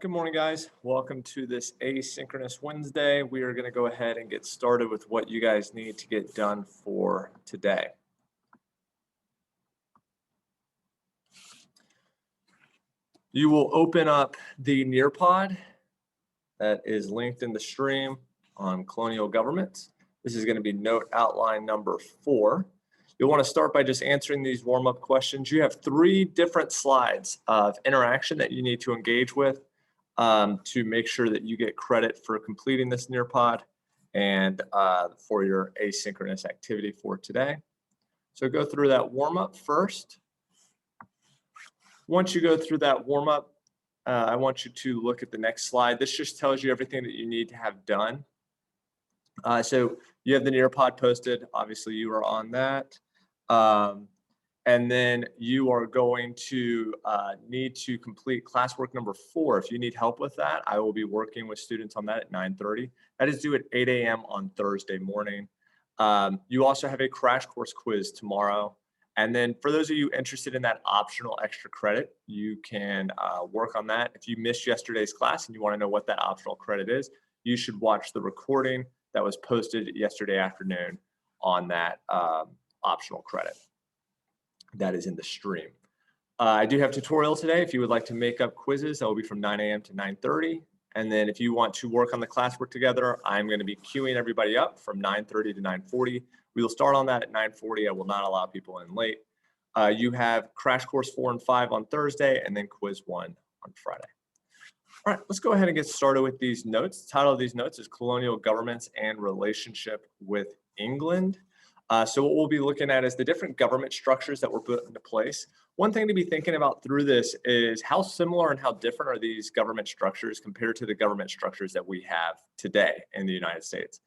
Good morning, guys. Welcome to this Asynchronous Wednesday. We are going to go ahead and get started with what you guys need to get done for today. You will open up the Nearpod that is linked in the stream on Colonial Government. This is going to be note outline number 4. You'll want to start by just answering these warm-up questions. You have 3 different slides of interaction that you need to engage with to make sure that you get credit for completing this Nearpod and for your asynchronous activity for today. So go through that warm-up first. Once you go through that warm-up, I want you to look at the next slide. This just tells you everything that you need to have done. So you have the Nearpod posted. Obviously, you are on that. And then you are going to need to complete classwork number 4. If you need help with that, I will be working with students on that at 9:30. That is due at 8 a.m. on Thursday morning. You also have a crash course quiz tomorrow. And then for those of you interested in that optional extra credit, you can work on that. If you missed yesterday's class and you want to know what that optional credit is, you should watch the recording that was posted yesterday afternoon on that optional credit that is in the stream. I do have a tutorial today. If you would like to make up quizzes, that will be from 9 a.m. to 9:30. And then if you want to work on the classwork together, I'm going to be queuing everybody up from 9:30 to 9:40. We will start on that at 9:40. I will not allow people in late. You have crash course 4 and 5 on Thursday, and then quiz 1 on Friday. All right, let's go ahead and get started with these notes. The title of these notes is Colonial Governments and Relationship with England. So what we'll be looking at is the different government structures that were put into place. One thing to be thinking about through this is how similar and how different are these government structures compared to the government structures that we have today in the United States.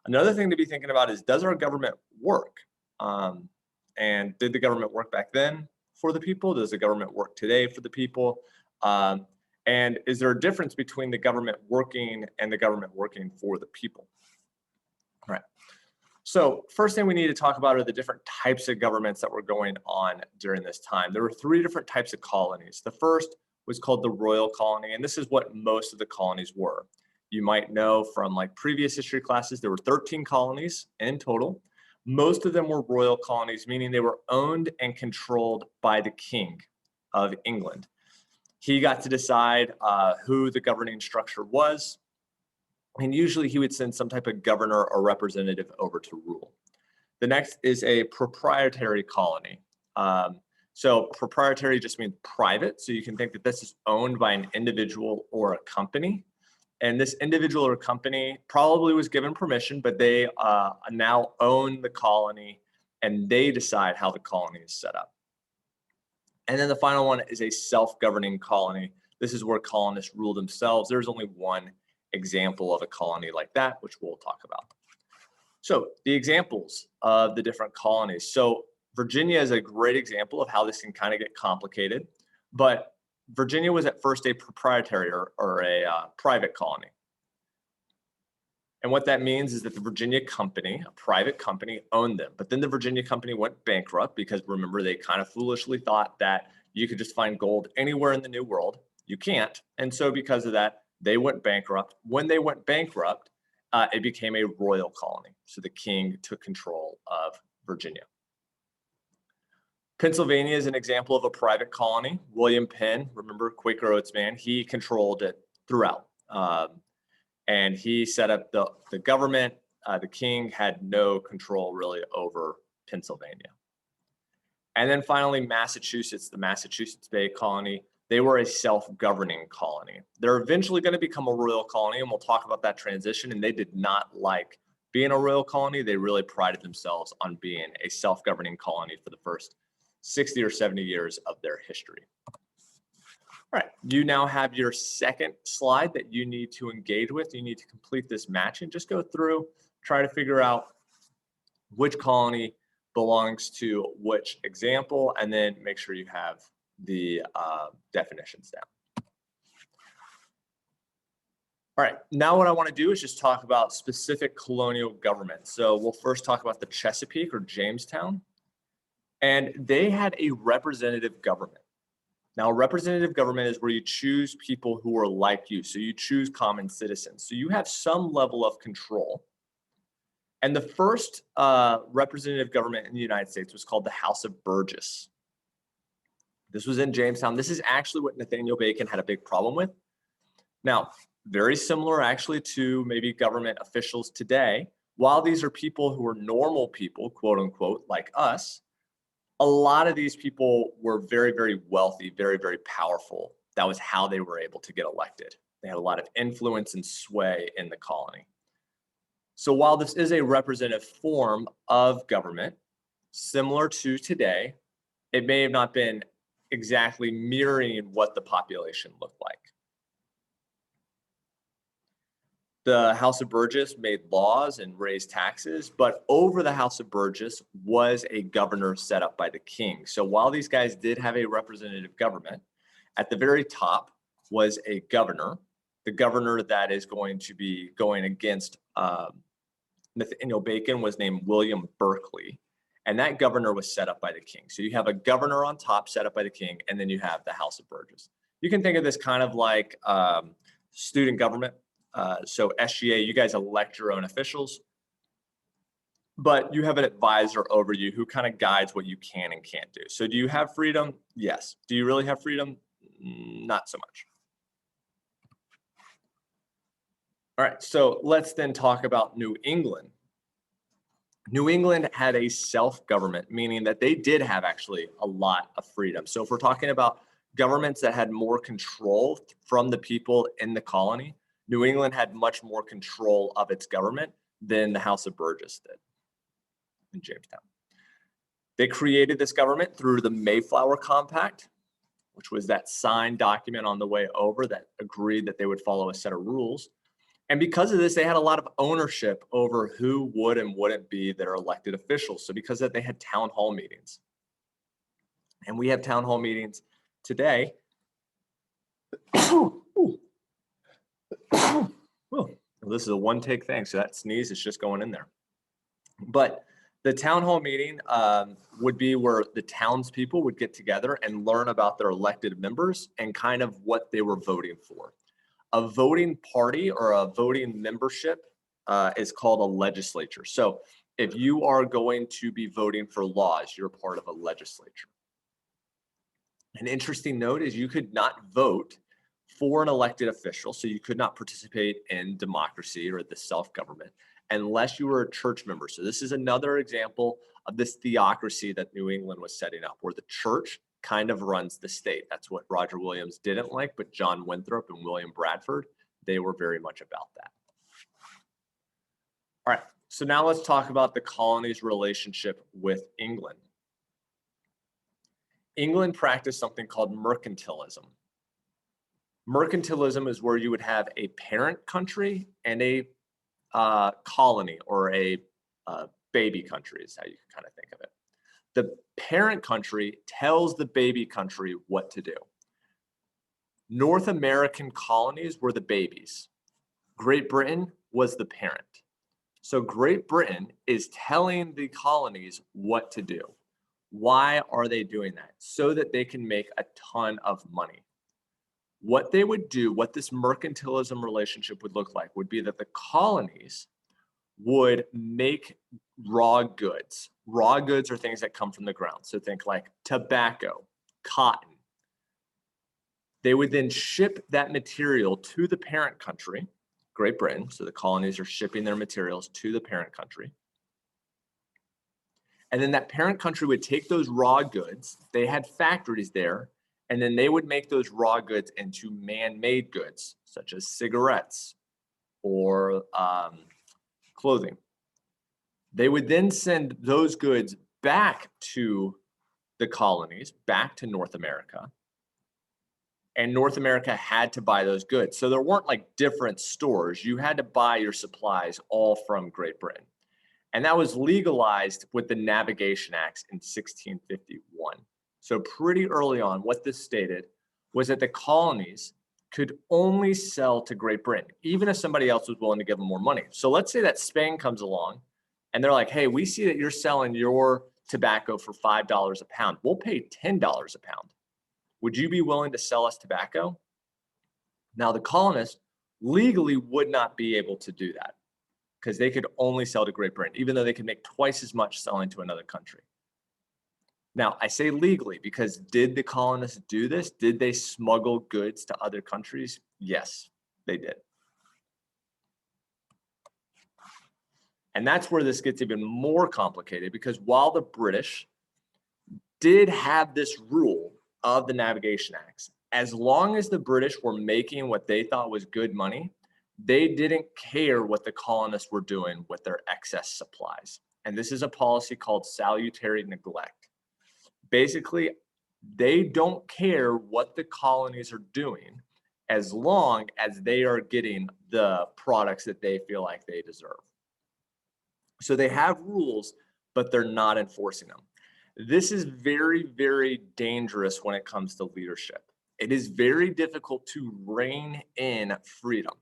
Another thing to be thinking about is, does our government work? And did the government work back then for the people? Does the government work today for the people? And is there a difference between the government working and the government working for the people? All right. So first thing we need to talk about are the different types of governments that were going on during this time. There were 3 different types of colonies. The first was called the royal colony, and this is what most of the colonies were. You might know from like previous history classes, there were 13 colonies in total. Most of them were royal colonies, meaning they were owned and controlled by the King of England. He got to decide who the governing structure was. And usually he would send some type of governor or representative over to rule. The next is a proprietary colony. So proprietary just means private. So you can think that this is owned by an individual or a company. And this individual or company probably was given permission, but they now own the colony and they decide how the colony is set up. And then the final one is a self-governing colony. This is where colonists rule themselves. There's only one example of a colony like that, which we'll talk about. So the examples of the different colonies. So Virginia is a great example of how this can kind of get complicated, but Virginia was at first a proprietary or a private colony. And what that means is that the Virginia company, a private company, owned them. But then the Virginia company went bankrupt because, remember, they kind of foolishly thought that you could just find gold anywhere in the New World. You can't. And so because of that, they went bankrupt. When they went bankrupt, it became a royal colony. So the king took control of Virginia. Pennsylvania is an example of a private colony. William Penn, remember Quaker Oats man, he controlled it throughout. And he set up the government. The king had no control really over Pennsylvania. And then finally, Massachusetts, the Massachusetts Bay Colony. They were a self-governing colony. They're eventually going to become a royal colony, and we'll talk about that transition. And they did not like being a royal colony. They really prided themselves on being a self-governing colony for the first 60 or 70 years of their history. All right, you now have your second slide that you need to engage with. You need to complete this matching. Just go through, try to figure out which colony belongs to which example, and then make sure you have the definitions down. All right, now what I want to do is just talk about specific colonial governments. So we'll first talk about the Chesapeake or Jamestown. And they had a representative government. Now, representative government is where you choose people who are like you. So you choose common citizens. So you have some level of control. And the first representative government in the United States was called the House of Burgess. This was in Jamestown. This is actually what Nathaniel Bacon had a big problem with. Now, very similar actually to maybe government officials today. While these are people who are normal people, quote unquote, like us, a lot of these people were very, very wealthy, very, very powerful. That was how they were able to get elected. They had a lot of influence and sway in the colony. So while this is a representative form of government, similar to today, it may have not been exactly mirroring what the population looked like. The House of Burgess made laws and raised taxes, but over the House of Burgess was a governor set up by the king. So while these guys did have a representative government, at the very top was a governor, the governor that is going to be going against Nathaniel Bacon was named William Berkeley, and that governor was set up by the king. So you have a governor on top set up by the king, and then you have the House of Burgess. You can think of this kind of like student government. So SGA, you guys elect your own officials, but you have an advisor over you who kind of guides what you can and can't do. So do you have freedom? Yes. Do you really have freedom? Not so much. All right, so let's then talk about New England. New England had a self-government, meaning that they did have actually a lot of freedom. So if we're talking about governments that had more control from the people in the colony, New England had much more control of its government than the House of Burgess did in Jamestown. They created this government through the Mayflower Compact, which was that signed document on the way over that agreed that they would follow a set of rules. And because of this, they had a lot of ownership over who would and wouldn't be their elected officials. So because of that, they had town hall meetings. And we have town hall meetings today. Well, this is a one-take thing, so that sneeze is just going in there. But the town hall meeting would be where the townspeople would get together and learn about their elected members and kind of what they were voting for. A voting party or a voting membership is called a legislature. So if you are going to be voting for laws, you're part of a legislature. An interesting note is you could not vote for an elected official, so you could not participate in democracy or the self-government unless you were a church member. So this is another example of this theocracy that New England was setting up, where the church kind of runs the state. That's what Roger Williams didn't like, but John Winthrop and William Bradford, they were very much about that. All right, so now let's talk about the colony's relationship with England. England practiced something called mercantilism. Mercantilism is where you would have a parent country and a colony, or a baby country is how you can kind of think of it. The parent country tells the baby country what to do. North American colonies were the babies. Great Britain was the parent. So Great Britain is telling the colonies what to do. Why are they doing that? So that they can make a ton of money. What they would do, what this mercantilism relationship would look like, would be that the colonies would make raw goods. Raw goods are things that come from the ground. So think like tobacco, cotton. They would then ship that material to the parent country, Great Britain. So the colonies are shipping their materials to the parent country. And then that parent country would take those raw goods. They had factories there, and then they would make those raw goods into man-made goods, such as cigarettes or clothing. They would then send those goods back to the colonies, back to North America. And North America had to buy those goods. So there weren't like different stores. You had to buy your supplies all from Great Britain. And that was legalized with the Navigation Acts in 1651. So pretty early on, what this stated was that the colonies could only sell to Great Britain, even if somebody else was willing to give them more money. So let's say that Spain comes along and they're like, hey, we see that you're selling your tobacco for $5 a pound. We'll pay $10 a pound. would you be willing to sell us tobacco? Now, the colonists legally would not be able to do that because they could only sell to Great Britain, even though they could make twice as much selling to another country. Now, I say legally because did the colonists do this? Did they smuggle goods to other countries? Yes, they did. And that's where this gets even more complicated, because while the British did have this rule of the Navigation Acts, as long as the British were making what they thought was good money, they didn't care what the colonists were doing with their excess supplies. And this is a policy called salutary neglect. Basically, they don't care what the colonies are doing as long as they are getting the products that they feel like they deserve. So they have rules, but they're not enforcing them. This is very, very dangerous when it comes to leadership. It is very difficult to rein in freedom.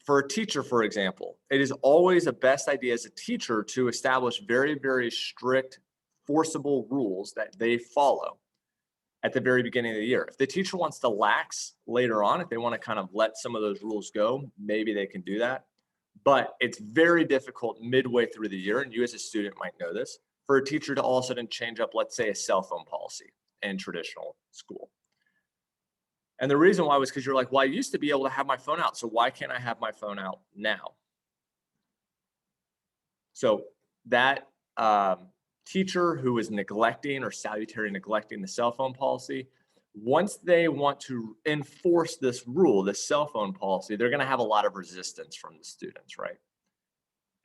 For a teacher, for example, it is always a best idea as a teacher to establish very, very strict, forcible rules that they follow at the very beginning of the year. If the teacher wants to lax later on, if they want to kind of let some of those rules go, maybe they can do that. But it's very difficult midway through the year, and you as a student might know this, for a teacher to all of a sudden change up, let's say, a cell phone policy in traditional school. And the reason why was because you're like, well, I used to be able to have my phone out, so why can't I have my phone out now? So that teacher who is neglecting or salutary neglecting the cell phone policy, once they want to enforce this rule, this cell phone policy, they're going to have a lot of resistance from the students, right?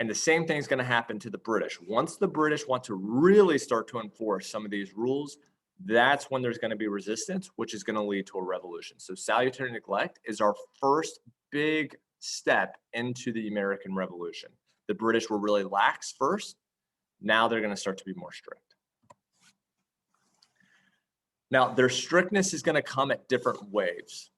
And the same thing is going to happen to the British. Once the British want to really start to enforce some of these rules, that's when there's going to be resistance, which is going to lead to a revolution. So salutary neglect is our first big step into the American Revolution. The British were really lax first. Now they're going to start to be more strict. Now, their strictness is going to come at different waves.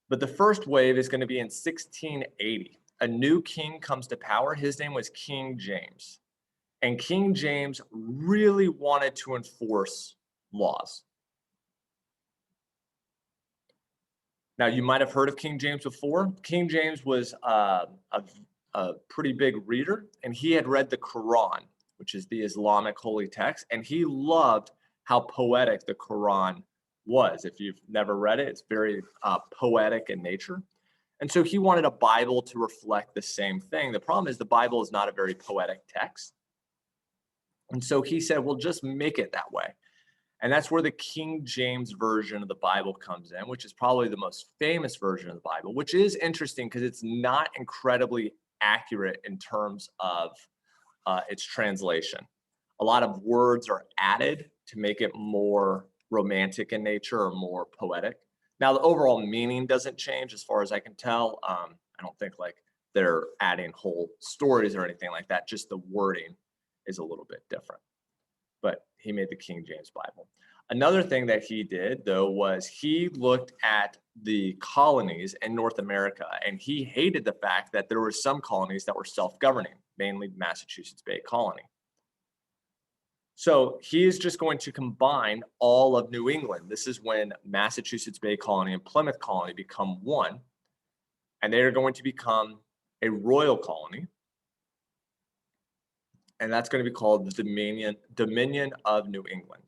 But the first wave is going to be in 1680. A new king comes to power. His name was King James. And King James really wanted to enforce laws. Now, you might have heard of King James before. King James was a pretty big reader, and he had read the Quran, which is the Islamic holy text, and he loved how poetic the Quran was. If you've never read it, it's very poetic in nature. And so he wanted a Bible to reflect the same thing. The problem is the Bible is not a very poetic text. And so he said, well, just make it that way. And that's where the King James version of the Bible comes in, which is probably the most famous version of the Bible, which is interesting because it's not incredibly accurate in terms of its translation. A lot of words are added to make it more romantic in nature or more poetic. Now, the overall meaning doesn't change as far as I can tell. I don't think like they're adding whole stories or anything like that. Just the wording is a little bit different. But he made the King James Bible. Another thing that he did, though, was he looked at the colonies in North America, and he hated the fact that there were some colonies that were self-governing, mainly Massachusetts Bay Colony. So he is just going to combine all of New England. This is when Massachusetts Bay Colony and Plymouth Colony become one, and they are going to become a royal colony. And that's going to be called the Dominion of New England.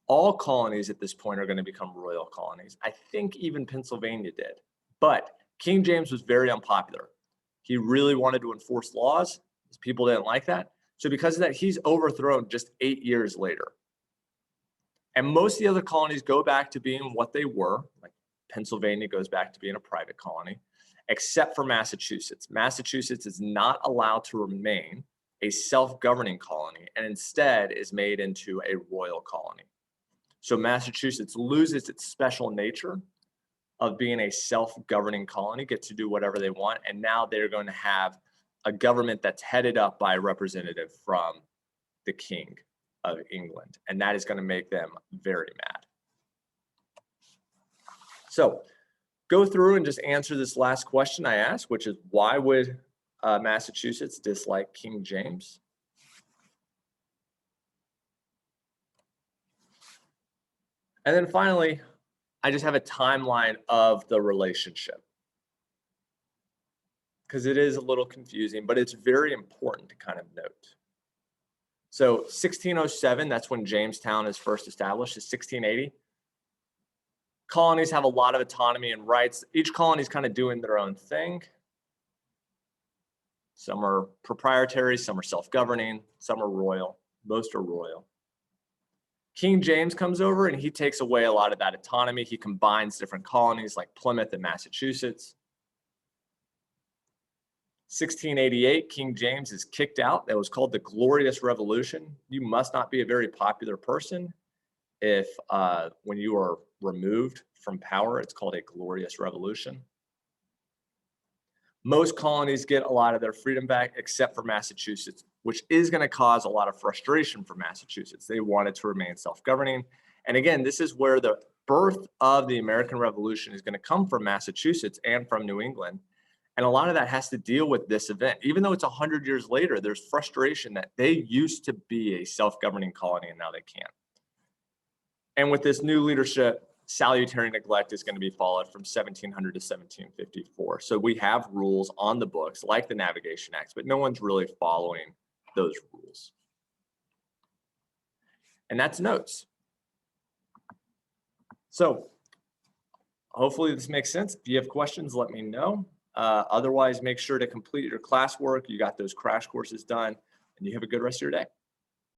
All colonies at this point are going to become royal colonies. I think even Pennsylvania did. But King James was very unpopular. He really wanted to enforce laws. People didn't like that. So because of that, he's overthrown just 8 years later. And most of the other colonies go back to being what they were. Like Pennsylvania goes back to being a private colony, except for Massachusetts. Massachusetts is not allowed to remain a self-governing colony and instead is made into a royal colony. So Massachusetts loses its special nature of being a self-governing colony, get to do whatever they want, and now they're going to have a government that's headed up by a representative from the King of England, and that is going to make them very mad. So go through and just answer this last question I asked, which is why would Massachusetts dislike King James? And then finally, I just have a timeline of the relationship, because it is a little confusing, but it's very important to kind of note. So 1607, that's when Jamestown is first established, is 1680. Colonies have a lot of autonomy and rights. Each colony is kind of doing their own thing. Some are proprietary, some are self-governing, some are royal, most are royal. King James comes over and he takes away a lot of that autonomy. He combines different colonies like Plymouth and Massachusetts. 1688, King James is kicked out. That was called the Glorious Revolution. You must not be a very popular person if when you are removed from power, it's called a Glorious Revolution. Most colonies get a lot of their freedom back except for Massachusetts, which is going to cause a lot of frustration for Massachusetts. They wanted to remain self-governing. And again, this is where the birth of the American Revolution is going to come from Massachusetts and from New England. And a lot of that has to deal with this event. Even though it's 100 years later, there's frustration that they used to be a self-governing colony and now they can't. And with this new leadership, salutary neglect is going to be followed from 1700 to 1754. So we have rules on the books like the Navigation Acts, but no one's really following those rules. And that's notes. So hopefully this makes sense. If you have questions, let me know. Otherwise, make sure to complete your classwork. You got those crash courses done, and you have a good rest of your day.